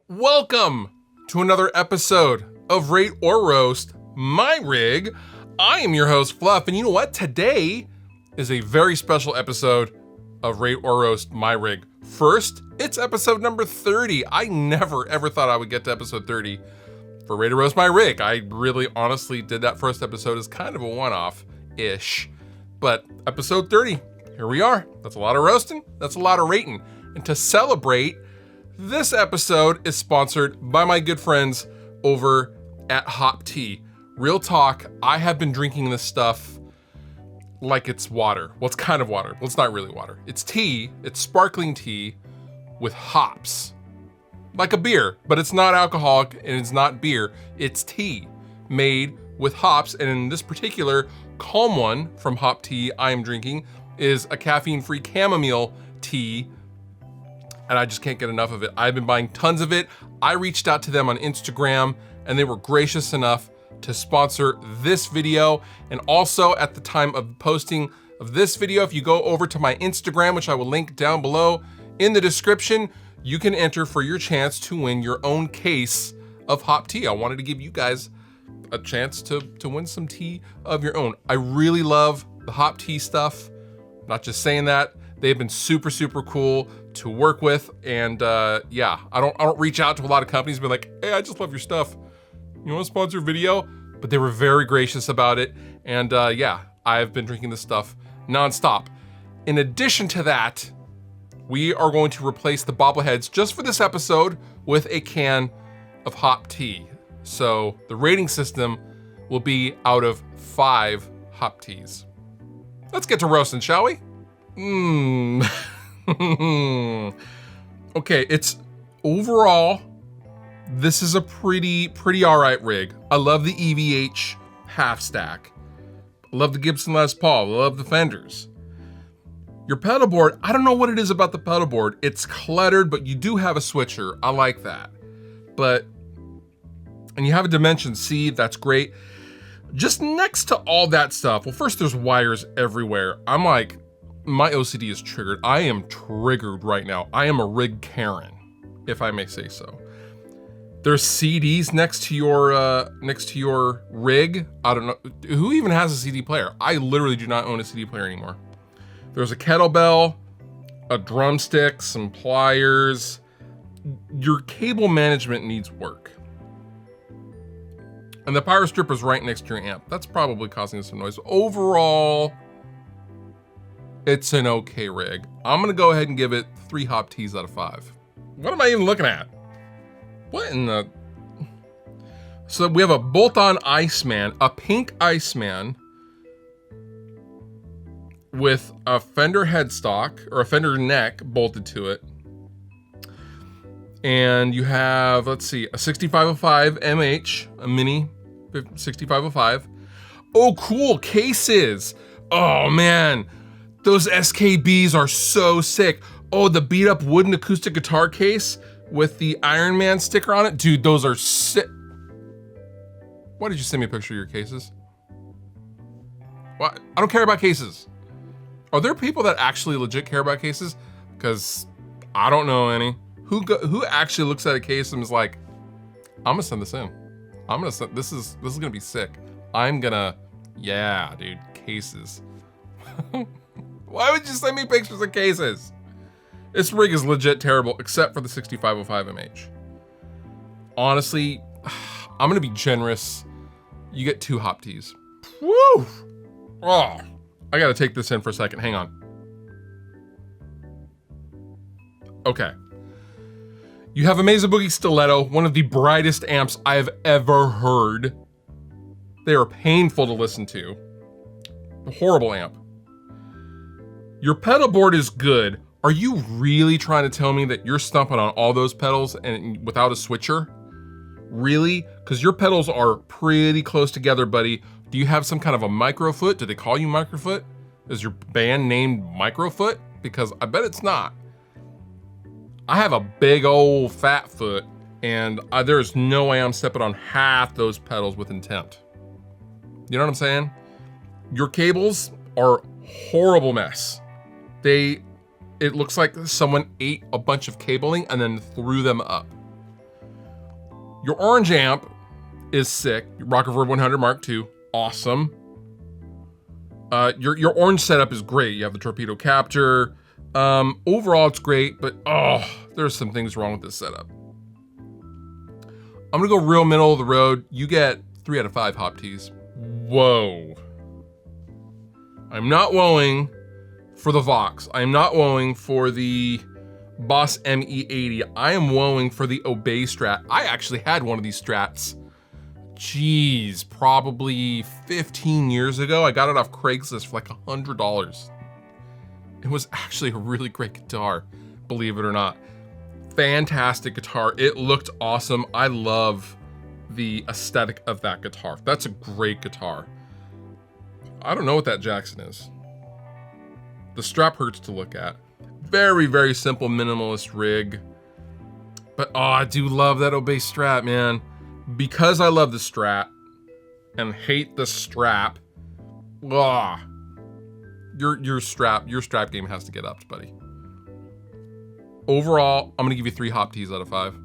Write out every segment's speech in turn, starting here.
Welcome to another episode of Rate or Roast My Rig. I am your host, Fluff, and you know what? Today is a very special episode of Rate or Roast My Rig. First, it's episode number 30. I never ever thought I would get to episode 30 for Rate or Roast My Rig. I really honestly did that first episode as kind of a one-off-ish. But episode 30, here we are. That's a lot of roasting, that's a lot of rating. And to celebrate, this episode is sponsored by my good friends over at HopTea. Real talk, I have been drinking this stuff like it's water. Well, it's kind of water. Well, it's not really water. It's tea. It's sparkling tea with hops. Like a beer, but it's not alcoholic and it's not beer. It's tea made with hops. And in this particular calm one from HopTea I am drinking is a caffeine-free chamomile tea. And I just can't get enough of it. I've been buying tons of it. I reached out to them on Instagram and they were gracious enough to sponsor this video. And also at the time of posting of this video, if you go over to my Instagram, which I will link down below in the description, you can enter for your chance to win your own case of HopTea. I wanted to give you guys a chance to win some tea of your own. I really love the HopTea stuff. Not just saying that. They've been super, super cool to work with. And yeah, I don't reach out to a lot of companies and be like, hey, I just love your stuff. You want to sponsor a video? But they were very gracious about it. And yeah, I've been drinking this stuff nonstop. In addition to that, we are going to replace the bobbleheads just for this episode with a can of HopTea. So the rating system will be out of 5 HopTeas. Let's get to roasting, shall we? Okay, it's overall, this is a pretty all right rig. I love the EVH half stack. I love the Gibson Les Paul. I love the Fenders. Your pedal board, I don't know what it is about the pedal board. It's cluttered, but you do have a switcher. I like that. And you have a Dimension C, that's great. Just next to all that stuff, well, first there's wires everywhere. I'm like, my OCD is triggered. I am triggered right now. I am a rig Karen, if I may say so. There's CDs next to your rig. I don't know who even has a CD player. I literally do not own a CD player anymore. There's a kettlebell, a drumstick, some pliers. Your cable management needs work. And the power strip is right next to your amp. That's probably causing some noise. Overall, it's an okay rig. I'm gonna go ahead and give it 3 HopTeas out of 5. What am I even looking at? What in the? So we have a bolt-on Iceman, a pink Iceman with a Fender headstock or a Fender neck bolted to it. And you have, let's see, a 6505 MH, a mini 6505. Oh, cool, cases. Oh man, those SKBs are so sick. Oh, the beat up wooden acoustic guitar case with the Iron Man sticker on it. Dude, those are sick. Why did you send me a picture of your cases? What? I don't care about cases. Are there people that actually legit care about cases? Because I don't know any. Who actually looks at a case and is like, I'm gonna send this in. I'm gonna send, this is gonna be sick. Yeah, dude, cases. Why would you send me pictures of cases? This rig is legit terrible, except for the 6505 MH. Honestly, I'm gonna be generous. You get 2 HopTeas. Woo! Oh, I gotta take this in for a second, hang on. Okay. You have a Mesa Boogie Stiletto, one of the brightest amps I have ever heard. They are painful to listen to. A horrible amp. Your pedal board is good. Are you really trying to tell me that you're stumping on all those pedals and without a switcher? Really? Because your pedals are pretty close together, buddy. Do you have some kind of a microfoot? Do they call you microfoot? Is your band named Microfoot? Because I bet it's not. I have a big old fat foot and there's no way I'm stepping on half those pedals with intent. You know what I'm saying? Your cables are horrible mess. It looks like someone ate a bunch of cabling and then threw them up. Your orange amp is sick. Rock Reverb 100 Mark II, awesome. Your orange setup is great. You have the torpedo capture. Overall, it's great, but there's some things wrong with this setup. I'm gonna go real middle of the road. You get 3 out of 5 HopTeas. Whoa. I'm not woeing for the Vox. I am not woeing for the Boss ME80. I am woeing for the Obey Strat. I actually had one of these Strats. Jeez, probably 15 years ago. I got it off Craigslist for like $100. It was actually a really great guitar, believe it or not. Fantastic guitar. It looked awesome. I love the aesthetic of that guitar. That's a great guitar. I don't know what that Jackson is. The strap hurts to look at. Very, very simple minimalist rig. But I do love that Obey Strat, man. Because I love the Strat and hate the strap, your strap game has to get upped, buddy. Overall, I'm gonna give you 3 HopTeas out of 5.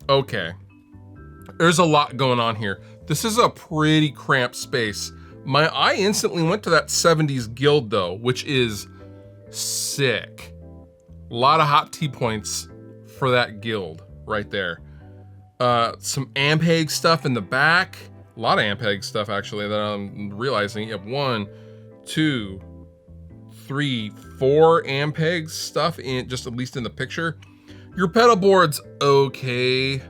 Okay. There's a lot going on here. This is a pretty cramped space. My eye instantly went to that 70s guild though, which is sick. A lot of HopTea points for that guild right there. Some Ampeg stuff in the back. A lot of Ampeg stuff actually that I'm realizing. You have 1, 2, 3, 4 Ampeg stuff in, just at least in the picture. Your pedal board's okay.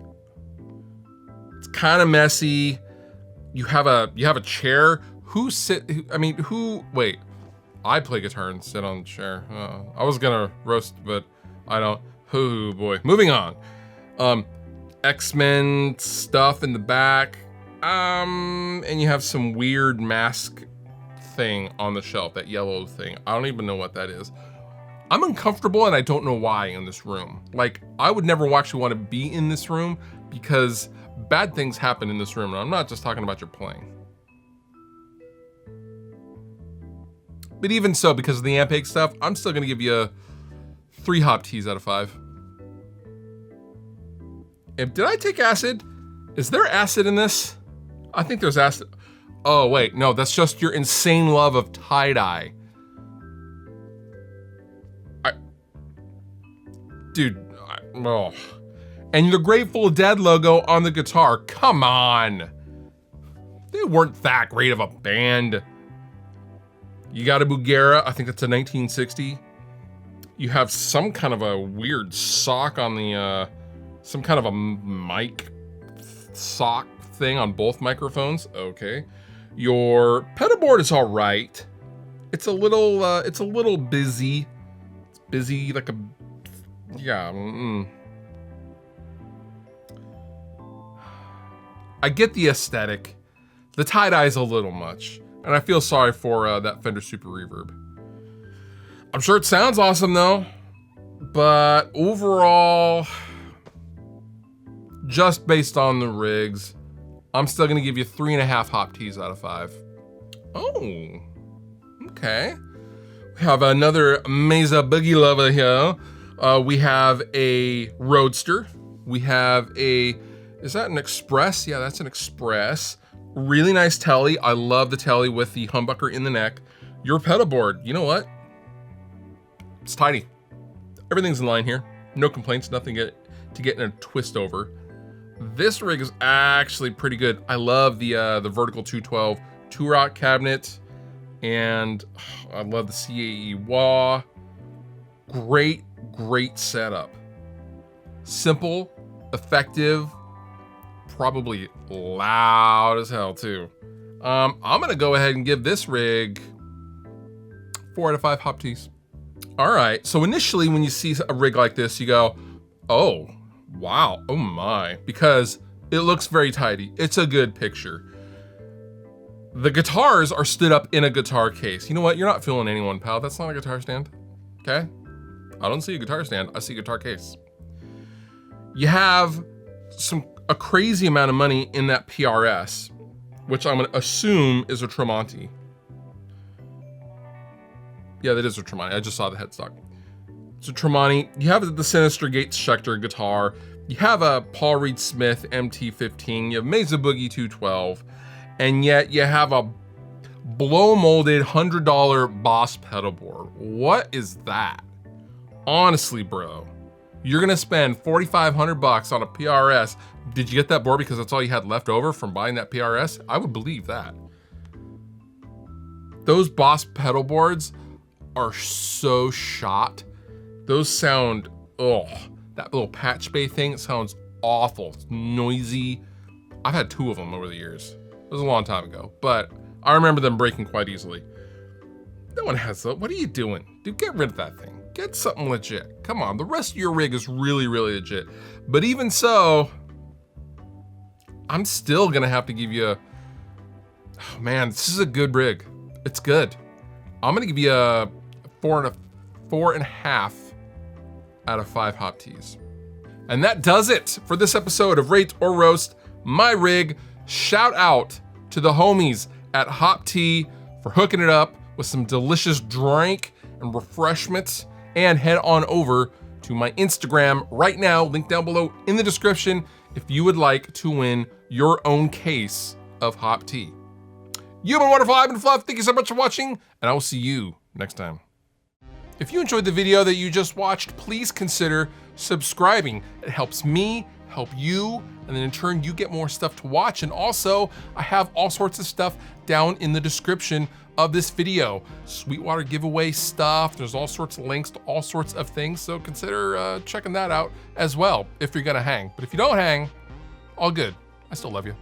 It's kind of messy. You have a chair. Wait. I play guitar and sit on the chair. I was gonna roast, but I don't. Oh boy. Moving on. X-Men stuff in the back. And you have some weird mask thing on the shelf, that yellow thing. I don't even know what that is. I'm uncomfortable and I don't know why in this room. Like, I would never actually want to be in this room because bad things happen in this room. And I'm not just talking about your playing. But even so, because of the Ampeg stuff, I'm still gonna give you 3 HopTeas out of 5. Did I take acid? Is there acid in this? I think there's acid. Oh wait, no, that's just your insane love of tie-dye. And the Grateful Dead logo on the guitar, come on. They weren't that great of a band. You got a Bugera, I think that's a 1960. You have some kind of a weird sock on the, some kind of a mic sock thing on both microphones, okay. Your pedal board is all right. It's a little busy. It's busy like a, yeah. I get the aesthetic. The tie-dye is a little much. And I feel sorry for that Fender Super Reverb. I'm sure it sounds awesome though, but overall, just based on the rigs, I'm still gonna give you 3.5 HopTeas out of 5. Oh, okay. We have another Mesa Boogie Lover here. We have a Roadster. We have a, is that an Express? Yeah, that's an Express. Really nice telly. I love the telly with the humbucker in the neck. Your pedal board, you know what? It's tidy. Everything's in line here. No complaints, nothing to get in a twist over. This rig is actually pretty good. I love the vertical 212 two-rock cabinet, and I love the CAE wah. Great setup. Simple, effective, probably loud as hell too. I'm gonna go ahead and give this rig 4 out of 5 HopTeas. All right, so initially when you see a rig like this, you go, oh, wow, oh my, because it looks very tidy. It's a good picture. The guitars are stood up in a guitar case. You know what, you're not fooling anyone, pal. That's not a guitar stand, okay? I don't see a guitar stand, I see a guitar case. You have a crazy amount of money in that PRS, which I'm gonna assume is a Tremonti. Yeah, that is a Tremonti. I just saw the headstock. It's a Tremonti. You have the Sinister Gates Schecter guitar. You have a Paul Reed Smith MT15, you have Mesa Boogie 212, and yet you have a blow molded $100 Boss pedal board. What is that? Honestly, bro, you're gonna spend $4,500 on a PRS. Did you get that board because that's all you had left over from buying that PRS? I would believe that. Those Boss pedal boards are so shot. Those sound, oh, that little patch bay thing, it sounds awful. It's noisy. I've had 2 of them over the years. It was a long time ago, but I remember them breaking quite easily. No one has that. What are you doing? Dude, get rid of that thing. Get something legit. Come on, the rest of your rig is really, really legit. But even so, I'm still gonna have to give you a, oh man, this is a good rig. It's good. I'm gonna give you a 4.5 out of 5 HopTeas. And that does it for this episode of Rate or Roast My Rig. Shout out to the homies at HopTea for hooking it up with some delicious drink and refreshments. And head on over to my Instagram right now, link down below in the description, if you would like to win your own case of HopTea. You've been wonderful, I've been Fluff. Thank you so much for watching, and I will see you next time. If you enjoyed the video that you just watched, please consider subscribing. It helps me, help you, and then in turn you get more stuff to watch. And also, I have all sorts of stuff down in the description of this video. Sweetwater giveaway stuff, there's all sorts of links to all sorts of things, so consider checking that out as well if you're gonna hang. But if you don't hang, all good. I still love you.